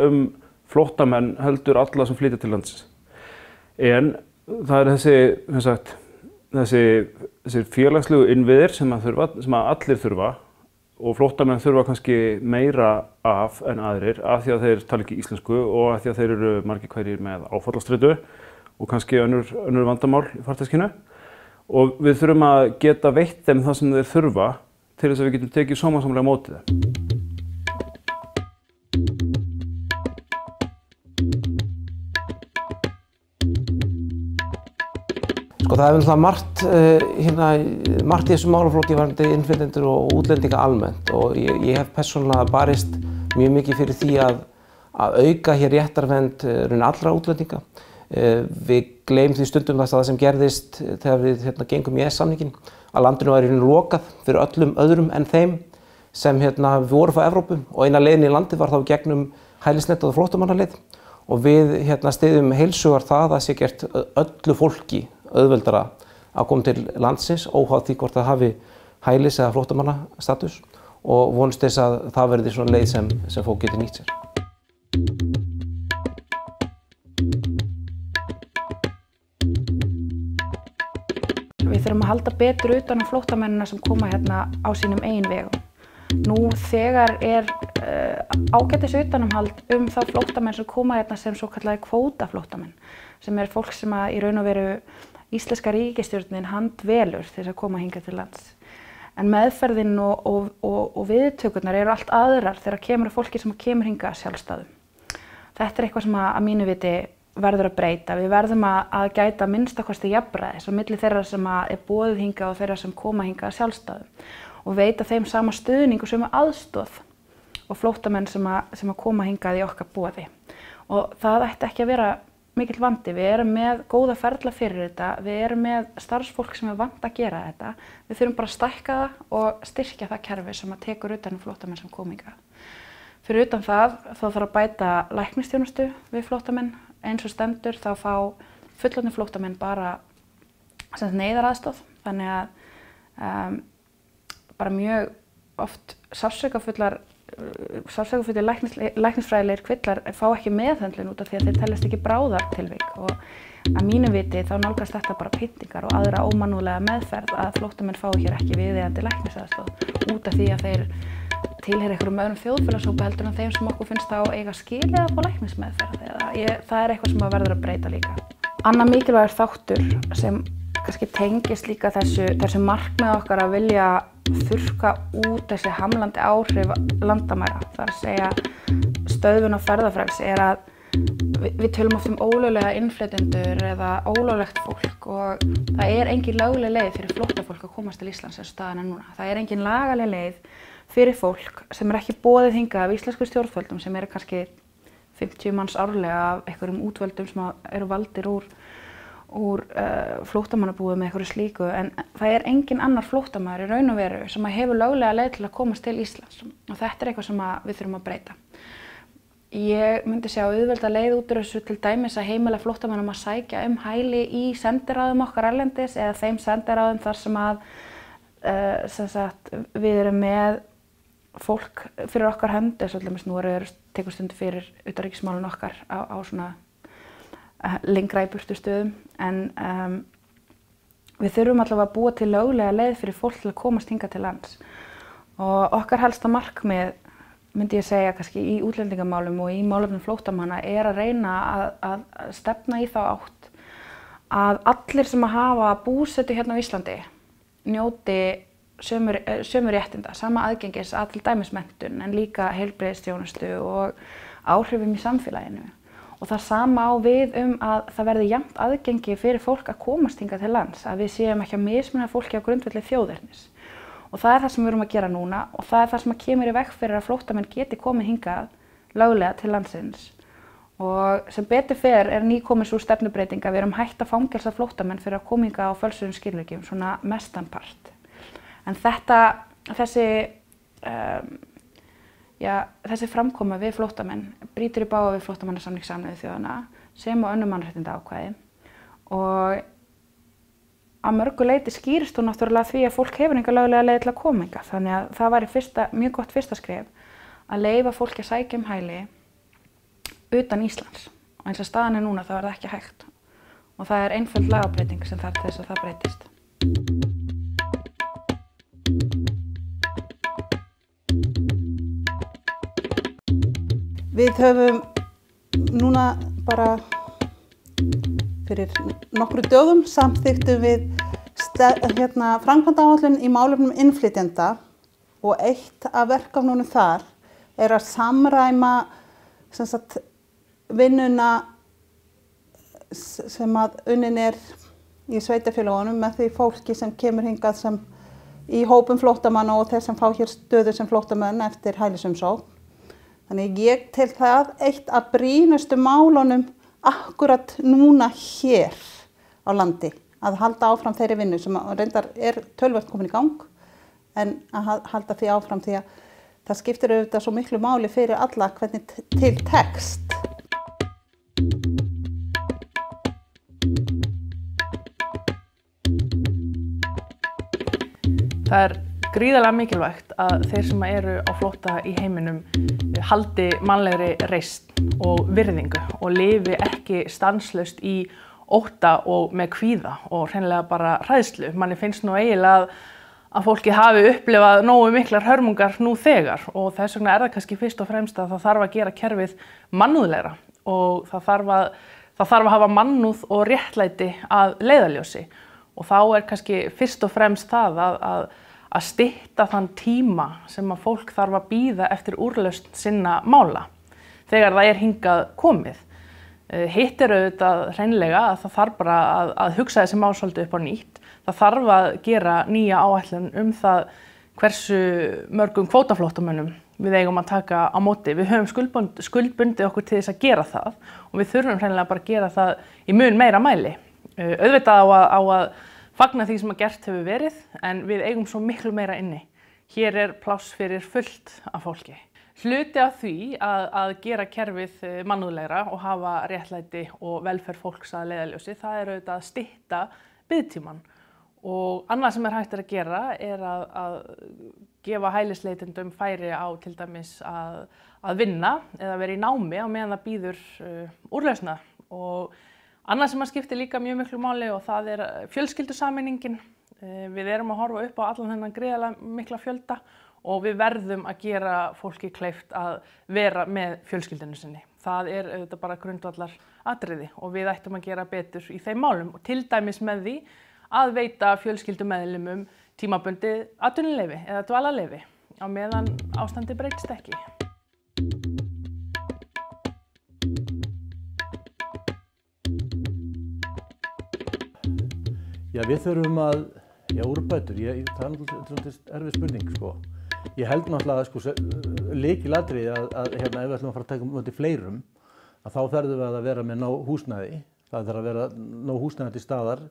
flóttamenn heldur alla sem flytja til landsins. En það þessi félagslegu innviðir sem allir þurfa og flóttamenn þurfa kannski meira af en aðrir af því að þeir tala ekki íslensku og af því að þeir eru margir hverjir með áfallastreitu og kannski önnur vandamál í farteskinu. Og við þurfum að geta veitt þeim það sem þeir þurfa til þess að við getum tekið sómasamlega mótið þeim. Það er vel margt í þessum málaflokki varðandi innflytjendur og útlendinga almennt og ég hef persónulega barist mjög mikið fyrir því að auka hér réttarvernd allra útlendinga. Við gleymum því stundum það sem gerðist þegar við gengum í EES-samninginn að landinu var lokað fyrir öllum öðrum en þeim sem voru frá Evrópu og eina leiðin í landi var þá gegnum hælisnet og flóttamannaleið og við styðjum heilshugar það að sé gert öllu fólki auðveldara að koma til landsins óháð því hvort það hafi hælis eða flóttamannastatus og vonast þess að það verði svona leið sem fólk getur nýtt sér. Við þurfum að halda betur utan á flóttamennina sem koma hérna á sínum eigin vegum. Nú þegar ágætis utanumhald þá flóttamenn sem koma hérna sem svo kallaði kvótaflóttamenn sem fólk sem í raun og veru íslenska ríkisstjórnin handvelur til þess að koma hingað til lands. En meðferðin og viðtökurnar eru allt aðrar þegar kemur fólki sem kemur hingað sjálfstæðum. Þetta eitthvað sem að mínu viti verður að breyta. Við verðum að gæta minnstakosti jafnræðis á milli þeirra sem er boðið hingað og þeirra sem koma hingað sjálfstæðum og veita þeim sama stuðning og sömu aðstoð og flóttamenn sem að koma hingað í okkar boði. Og það ætti ekki að vera mikill vandi. Við erum með góða ferla fyrir þetta, við erum með starfsfólk sem er vant að gera þetta. Við þurfum bara að stækka það og styrkja það kerfi sem að tekur utan flóttamenn sem koma hingað. Fyrir utan það, þá þarf að bæta læknisþjónustu við flóttamenn. Eins og stendur þá fá fullorðnir flóttamenn bara neyðaraðstoð. Þannig að bara mjög oft sársaukafullir læknisfræðilegir kvillar fá ekki meðhöndlun út af því að þeir teljast ekki bráðartilvik. Og að mínu viti þá nálgast þetta bara pyntingar og aðra ómannúðlega meðferð að flóttamenn fái hér ekki viðeigandi læknisaðstoð út af því að þeir tilheyra einhverjum öðrum þjóðfélagshópi heldur en þeim sem okkur finnst þá eiga skilið að fá læknismeðferð. Það er eitthvað sem verður að breyta líka. Annar mikilvægur þáttur sem kannski tengist líka þessu markmið okkar að vilja þurrka út þessi hamlandi áhrif landamæra. Það er að segja stöðvun og ferðafrelsi er að við tölum oft ólöglega innflytjendur eða ólöglegt fólk og það er engin lögleg leið fyrir flóttafólk að komast til Íslands eins og staðan er núna. Það er engin lagaleg leið fyrir fólk sem er ekki boðið hingað af íslensku stjórnvöldum sem eru kannski 50 manns árlega af einhverjum útvöldum sem eru valdir úr flóttamannabúið með einhverju slíku, en það er engin annar flóttamaður í raun og veru sem hefur löglega leið til að komast til Íslands og þetta er eitthvað sem við þurfum að breyta. Ég myndi sjá auðvelda leið út úr þessu til dæmis að heimila flóttamönnum að sækja hæli í sendiráðum okkar erlendis eða þeim sendiráðum þar sem við erum með fólk fyrir okkar hönd, eins og allir nú tekur stundu fyrir utanríkismálin okkar á svona lengra í burtu stöðum, en við þurfum allavega að búa til löglega leið fyrir fólk til að komast hingað til lands. Og okkar helsta markmið, myndi ég segja kannski í útlendingamálum og í málefnum flóttamanna, er að reyna að stefna í þá átt að allir sem hafa búsetu hérna á Íslandi njóti sömu réttinda, sama aðgengis að til dæmis menntun en líka heilbrigðisþjónustu og áhrifum í samfélaginu. Og það sama á við að það verði jafnt aðgengi fyrir fólk að komast hingað til lands, að við séum ekki að mismuna fólki á grundvelli þjóðernis. Og það er það sem við erum að gera núna og það er það sem kemur í veg fyrir að flóttamenn geti komið hingað löglega til landsins. Og sem betur fer er nýkomin sú stefnubreiting að við erum hætt að fangelsa flóttamenn fyrir að koma hingað á fölsuðum skilríkjum, svona mestanpart. En þessi framkoma við flóttamenn brýtur í bága við flóttamannasamning Sameinuðu þjóðanna sem og önnur mannréttindaákvæði og að mörgu leyti skýrist hún náttúrulega því að fólk hefur enga löglega leið til að koma hingað. Þannig að það væri mjög gott fyrsta skref að leyfa fólki að sækja hæli utan Íslands. Og eins og staðan er núna þá er það ekki hægt. Og það er einföld lagabreyting sem þarf til þess að það breytist. Við höfum núna bara fyrir nokkru dögum samþykktum við framkvæmdaáætlun í málefnum innflytjenda og eitt af verkefnunum þar er að samræma vinnuna sem að unnin er í sveitarfélögunum með því fólki sem kemur hingað sem í hópum flóttamanna og þeir sem fá hér stöðu sem flóttamenn eftir hælisumsókn. Þannig ég tel það eitt af brýnustu málunum akkurat núna hér á landi að halda áfram þeirri vinnu sem reyndar er töluvert komin í gang en að halda því áfram því að það skiptir auðvitað svo miklu máli fyrir alla hvernig til tekst. Það er gríðarlega mikilvægt að þeir sem eru á flótta í heiminum haldi mannlegri reisn og virðingu og lifi ekki stanslaust í ótta og með kvíða og hreinlega bara hræðslu. Manni finnst nú eiginlega að fólki hafi upplifað nógu miklar hörmungar nú þegar og þess vegna er það kannski fyrst og fremst að það þarf að gera kerfið mannúðlegra og það þarf að hafa mannúð og réttlæti að leiðarljósi og þá er kannski fyrst og fremst það að stytta þann tíma sem að fólk þarf að bíða eftir úrlausn sinna mála þegar það er hingað komið. Hitt auðvitað hreinlega að það þarf bara að hugsa þessi mál svolítið upp á nýtt. Það þarf að gera nýja áætlun það hversu mörgum kvótaflóttamönnum við eigum að taka á móti. Við höfum skuldbundið okkur til þess að gera það og við þurfum hreinlega bara að gera það í mun meira mæli. Auðvitað á að fagna því sem að gert hefur verið en við eigum svo miklu meira inni. Hér pláss fyrir fullt af fólki. Hluti af því að gera kerfið mannúðlegra og hafa réttlæti og velferð fólks að leiðarljósi, það auðvitað að stytta biðtímann. Og annað sem hægt að gera að gefa hælisleitendum færi á til dæmis að vinna eða vera í námi á meðan það bíður úrlausna. Og annað sem skiptir líka mjög miklu máli og það fjölskyldusameiningin. Við erum að horfa upp á allan þennan gríðarlega mikla fjölda og við verðum að gera fólki kleift að vera með fjölskyldinu sinni. Það auðvitað bara grundvallar atriði og við ættum að gera betur í þeim málum og til dæmis með því að veita fjölskyldumeðlimum tímabundið atvinnuleyfi eða dvalarleyfi á meðan ástandið breytist ekki. Já, við þurfum að, úrbætur, það náttúrulega erfið spurning, sko. Ég held náttúrulega, lykilatriði að ef við ætlum að fara að taka móti fleirum, að þá þurfum við að vera með nóg húsnæði. Það þarf að vera nóg húsnæði til staðar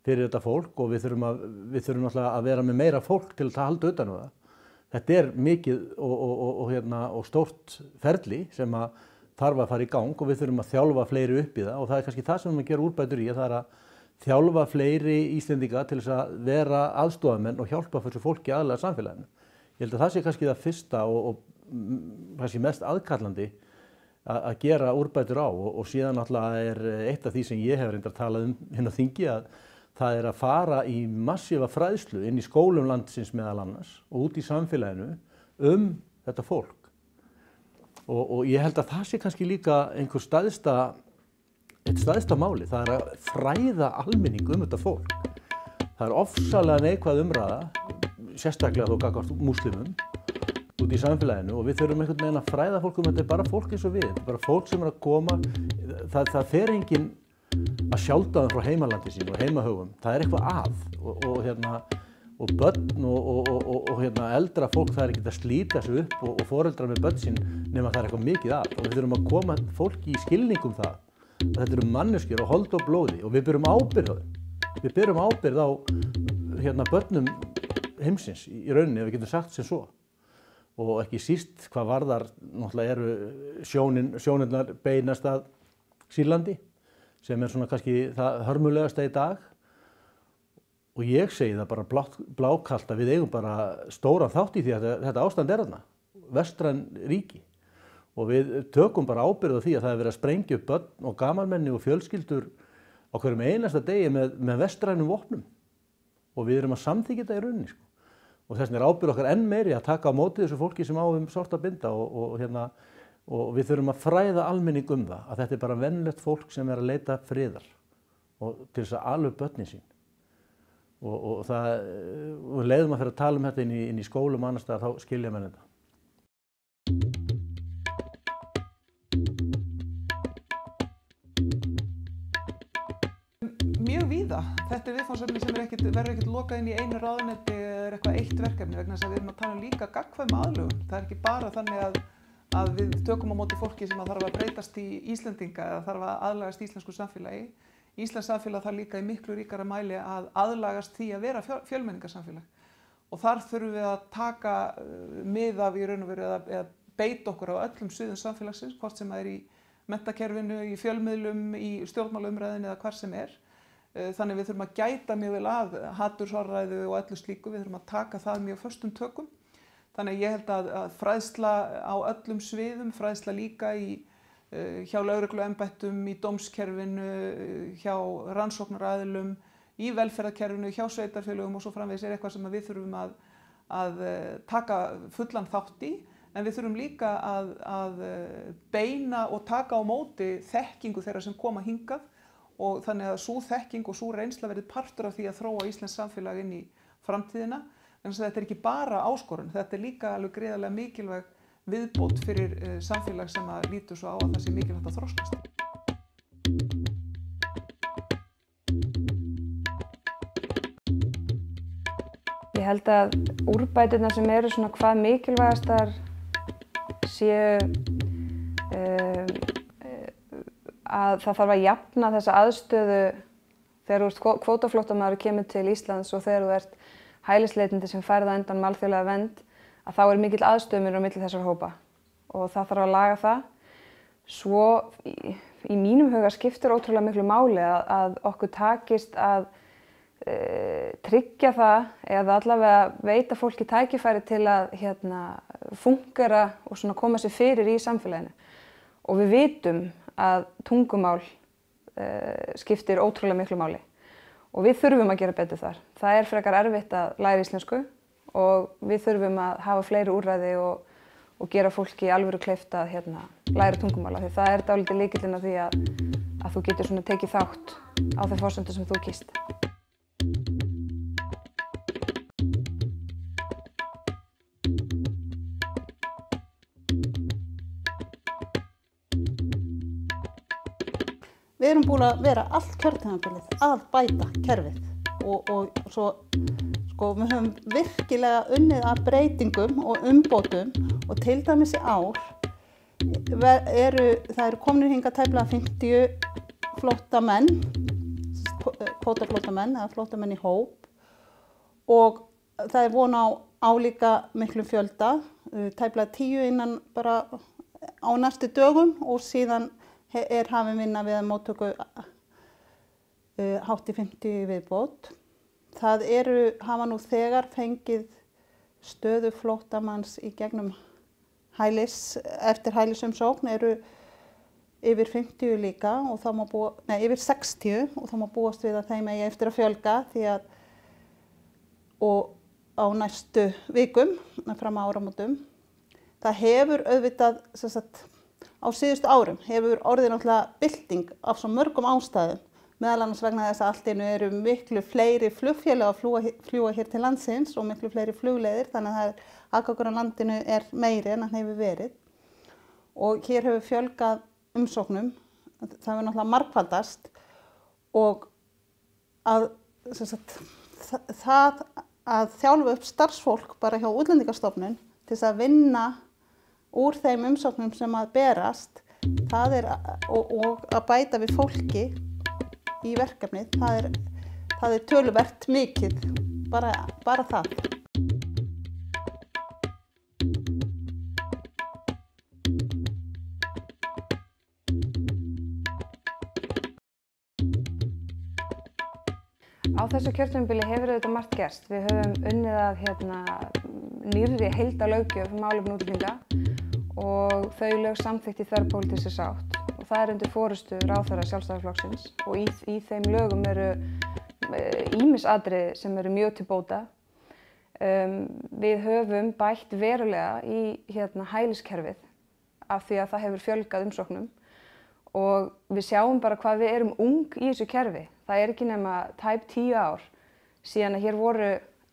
fyrir þetta fólk og við þurfum náttúrulega að vera með meira fólk til að halda utan um það. Þetta mikið og stórt ferli sem þarf að fara í gang og við þurfum að þjálfa fleiri upp í það og það kannski það sem við að gera úrbætur í, það að þjálfa fleiri Íslendinga til þess að vera aðstofamenn og hjálpa þessu fólki aðlaga samfélaginu. Ég held að það sé kannski það fyrsta og kannski mest aðkallandi að gera úrbætur á og síðan náttúrulega eitt af því sem ég hef reyndar talað hérna á þingi að það að fara í massífa fræðslu inn í skólum landsins meðal annars og út í samfélaginu þetta fólk. Og ég held að það sé kannski líka eitt stærsta máli, það að fræða almenning þetta fólk. Það ofsalega neikvæð umræða, sérstaklega þó gagnvart múslimum, út í samfélaginu og við þurfum einhvern veginn að fræða fólk þetta bara fólk eins og við, þetta bara fólk sem að koma, það fer enginn að sjálfta þeim frá heimalandi sín og heimahögum, það eitthvað og börn og eldra fólk það ekkert að slíta sig upp og foreldrar með börn sín nema það eitthvað mikið af og við þurfum að koma fólki í skilningum það að þetta manneskjur og hold og blóði og við berum ábyrgð á þeim. Við berum ábyrgð á börnum heimsins í rauninni ef við getum sagt sem svo og ekki síst hvað varðar náttúrulega sjónirnar beinast að Sýrlandi sem svona kannski það hörmulegasta í dag og ég segi það bara blákalt að við eigum bara stóran þátt í því að þetta ástand þarna, vestræn ríki og við tökum bara ábyrgð á því að það verið að sprengja upp börn og gamalmenni og fjölskyldur á hverjum einasta degi með vestrænum vopnum og við erum að samþykkja þetta í rauninni sko. Og þess vegna ábyrgð okkar enn meiri að taka á móti þessu fólki sem á sárt að binda og við þurfum að fræða almenning það að þetta bara venjulegt fólk sem að leita friðar og til þess að ala upp börnin sín og leiðum að fyrir að tala þetta inn í skólum annars staðar þá skilja menn þetta. Mjög víða. Þetta viðfangsefni sem verður ekkert lokað inn í einu ráðuneyti eða eitthvað eitt verkefni vegna þess að við erum að tala líka gagnkvæma aðlögun. Það ekki bara þannig að við tökum á móti fólki sem þarf að breytast í Íslendinga eða þarf að aðlagast íslensku samfélagi. Íslensk samfélag þarf líka í miklu ríkara mæli að aðlagast því að vera fjölmenningarsamfélag. Og þar þurfum við að taka mið af í raun og veru eða beita okkur á öllum sviðum samfélagsins, hvort sem það í menntakerfinu, í fjölmiðlum, í stjórnmálaumræðinni eða hvar sem Þannig við þurfum að gæta mjög vel að hatursorðræðu og öllu slíku, við þurfum að taka það mjög föstum tökum. Þannig ég held að fræðsla á öllum sviðum, fræðsla líka hjá lögregluembættum, í dómskerfinu, hjá rannsóknaraðilum, í velferðarkerfinu, hjá sveitarfélögum og svo framvegis eitthvað sem við þurfum að taka fullan þátt í, en við þurfum líka að beina og taka á móti þekkingu þeirra sem koma hingað og þannig að sú þekking og sú reynsla verði partur af því að þróa íslenskt samfélag inn í framtíðina. En þetta ekki bara áskorun, þetta líka alveg gríðarlega mikilvæg viðbót fyrir samfélag sem lítur svo á að það sé mikilvægt að þroskast. Ég held að úrbæturnar sem eru svona hvað mikilvægastar séu að það þarf að jafna þessa aðstöðu þegar þú ert kvótaflóttamaður kemur til Íslands og þegar þú ert hælisleitandi sem færð á endanum alþjóðlega vernd, að þá er mikill aðstöðumunur á milli þessara hópa og það þarf að laga það. Svo í mínum huga skiptir ótrúlega miklu máli að okkur takist að tryggja það eða allavega veita fólki tækifæri til að fungera og svona koma sér fyrir í samfélaginu. Og við vitum að tungumál skiptir ótrúlega miklu máli og við þurfum að gera betur þar. Það er frekar erfitt að læra íslensku og við þurfum að hafa fleiri úrræði og gera fólki alvöru kleift að læra tungumála. Því það er dálítið lykillinn að því að þú getur svona tekið þátt á þeim forsendum sem þú kýst. Við erum búin að vera allt kjörtímabilið að bæta kerfið og svo við höfum virkilega unnið að breytingum og umbótum og til dæmis í ár það eru komnir hingað tæplega 50 flóttamenn, kvótaflóttamenn eða flóttamenn í hóp og það er von á álíka miklum fjölda, tæplega 10 innan bara á næstu dögum og síðan er hafin vinna við að móttöku hátt í 50 viðbót. Það hafa nú þegar fengið stöðu flóttamanns í gegnum eftir hælisumsókn eru yfir 50 líka og það má yfir 60 og það má búast við að þeim eigi eftir að fjölga og á næstu vikum fram að áramótum. Það hefur auðvitað á síðustu árum hefur orðið náttúrulega bylting af svo mörgum ástæðum, meðal annars vegna þess að allt í einu eru miklu fleiri flugfélög að fljúga hér til landsins og miklu fleiri flugleiðir, þannig að aðgangur á landinu er meiri en hann hefur verið. Og hér hefur fjölgað umsóknum, það hefur náttúrulega margfaldast og það að þjálfa upp starfsfólk bara hjá Útlendingastofnun til þess að vinna úr þeim umsóknum sem að berast, og að bæta við fólki í verkefnið, það er töluvert mikið, bara það. Á þessu kjörtímabili hefur auðvitað margt gerst. Við höfum unnið að nýrri heildarlöggjöf um málefni útlendinga og þau lög samþykkt í þverpólitískri sátt og það er undir forystu ráðherra Sjálfstæðisflokksins og í þeim lögum eru ýmis atriði sem eru mjög til bóta. Við höfum bætt verulega í hæliskerfið af því að það hefur fjölgað umsóknum og við sjáum bara hvað við erum ung í þessu kerfi. Það er ekki nema tæp 10 ár síðan að hér voru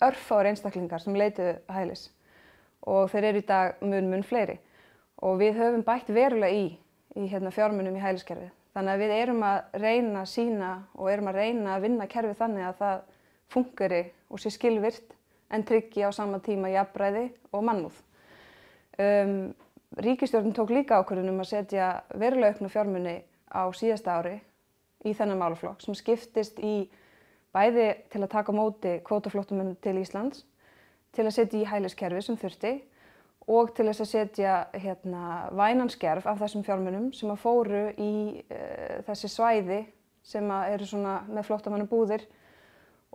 örfáir einstaklingar sem leituðu hælis og þeir eru í dag mun fleiri. Og við höfum bætt verulega í fjármunum í hæliskerfið. Þannig að við erum að reyna að sýna og erum að reyna að vinna kerfið þannig að það fúnkeri og sé skilvirkt en tryggi á sama tíma jafnræði og mannúð. Ríkisstjórnin tók líka ákvörðun að setja verulega aukna fjármuni á síðasta ári í þennan málaflokk sem skiptist í bæði til að taka á móti kvótaflóttamönnum til Íslands, til að setja í hæliskerfi sem þurfti og til þess að setja vænan skerf af þessum fjármunum sem að fóru í þessi svæði sem eru svona með flóttamannabúðir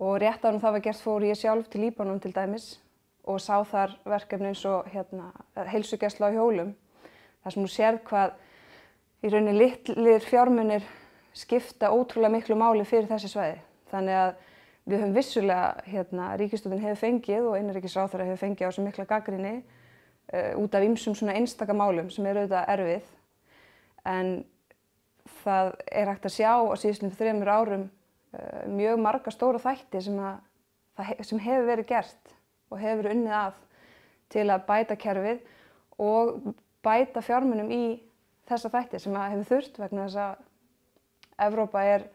og rétt áður en það var gert fór ég sjálf til Líbanon til dæmis og sá þar verkefni eins og heilsugæsla á hjólum. Það sem þú sérð hvað í rauninni litlir fjármunir skipta ótrúlega miklu máli fyrir þessi svæði. Þannig að við höfum vissulega, ríkisstjórnin hefur fengið og innanríkisráðherra hefur fengið á þessu mikla gagnrýni út af ýmsum svona einstaka málum sem eru auðvitað erfið. En það er hægt að sjá á síðustu 3 árum mjög marga stóra þætti sem hefur verið gert og hefur verið unnið að til að bæta kerfið og bæta fjármunum í þessa þætti sem hefur þurft vegna þess að Evrópa er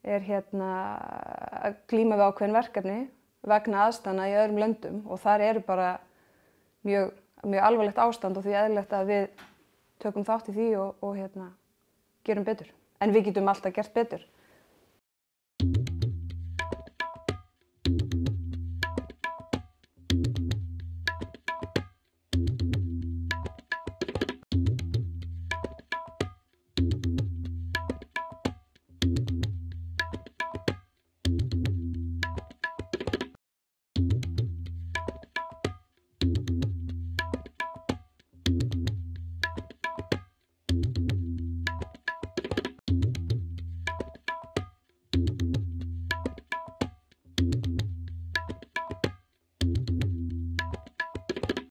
að glíma við ákveðin verkefni vegna aðstæðna í öðrum löndum og þar eru bara mjög alvarlegt ástand og því eðlilegt að við tökum þátt í því og gerum betur. En við getum alltaf gert betur.